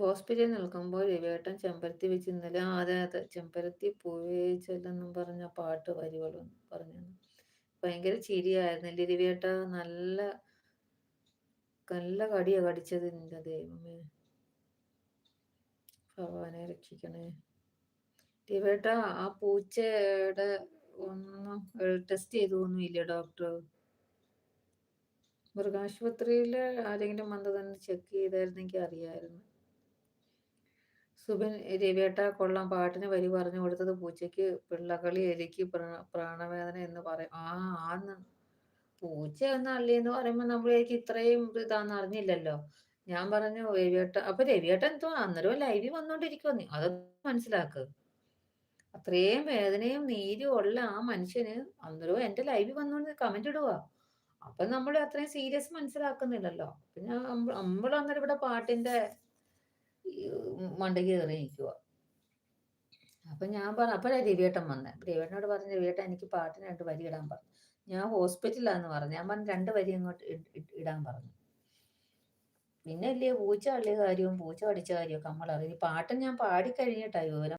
ഹോസ്പിറ്റലിൽ നിൽക്കുമ്പോൾ രവിയേട്ടൻ ചെമ്പരത്തി വെച്ച് ഇന്നലെ അതെ അതെ ചെമ്പരത്തി പൂവേ ചെല്ലെന്നും പറഞ്ഞ പാട്ട് വരികളും പറഞ്ഞു. ഭയങ്കര ചിരിയായിരുന്നില്ലേ രവിയേട്ട? നല്ല നല്ല കടിയാ കടിച്ചത്. നിന്റെ ദൈവമേ, ഭഗവാനെ രക്ഷിക്കണേ. രവിയേട്ട, ആ പൂച്ചയുടെ ഒന്നും ടെസ്റ്റ് ചെയ്തൊന്നുമില്ലേ ഡോക്ടർ? മൃഗാശുപത്രിയിൽ ആരെങ്കിലും വന്ന് തന്നെ ചെക്ക് ചെയ്തായിരുന്നെങ്കിൽ അറിയായിരുന്നു. സുബിൻ, രവിയേട്ട കൊള്ളാം, പാട്ടിന് വരി പറഞ്ഞു കൊടുത്തത് പൂച്ചയ്ക്ക് പിള്ളകളി, എലിക്ക് പ്രാണവേദന എന്ന് പറയും. ആന്ന്. പൂച്ച എന്ന അള്ളി എന്ന് പറയുമ്പോൾ നമ്മളേക്ക് ഇത്രയും ഇതാന്ന് അറിഞ്ഞില്ലല്ലോ. ഞാൻ പറഞ്ഞു രവിയേട്ട, അപ്പൊ രവിയേട്ട എന്തോ അന്നേരം ലൈവിൽ വന്നോണ്ടിരിക്കുവോ, അത് മനസ്സിലാക്ക്. അത്രയും വേദനയും നീരും ഉള്ള ആ മനുഷ്യന് അന്നേരവും എന്റെ ലൈവിൽ വന്നോണ്ട് കമന്റ് ഇടുക. അപ്പൊ നമ്മൾ അത്രയും സീരിയസ് മനസ്സിലാക്കുന്നില്ലല്ലോ. പിന്നെ നമ്മൾ അന്നേരം ഇവിടെ പാട്ടിന്റെ മണ്ടയ്ക്ക് കയറി നിൽക്കുക. അപ്പൊ ഞാൻ പറഞ്ഞു, അപ്പോഴാ രവിയേട്ടൻ വന്നേ. രവിയേട്ടനോട് പറഞ്ഞു, രവിയേട്ടൻ എനിക്ക് പാട്ടിന് 2 വരി ഇടാൻ പറഞ്ഞു. ഞാൻ ഹോസ്പിറ്റലിലാന്ന് പറഞ്ഞു. ഞാൻ പറഞ്ഞു 2 വരി അങ്ങോട്ട് ഇടാൻ പറഞ്ഞു. പിന്നെ അല്ലേ പൂച്ച അള്ളിയ കാര്യവും പൂച്ച കടിച്ച കാര്യമൊക്കെ നമ്മളറിയും. പാട്ട് ഞാൻ പാടിക്കഴിഞ്ഞിട്ടാ വിവരം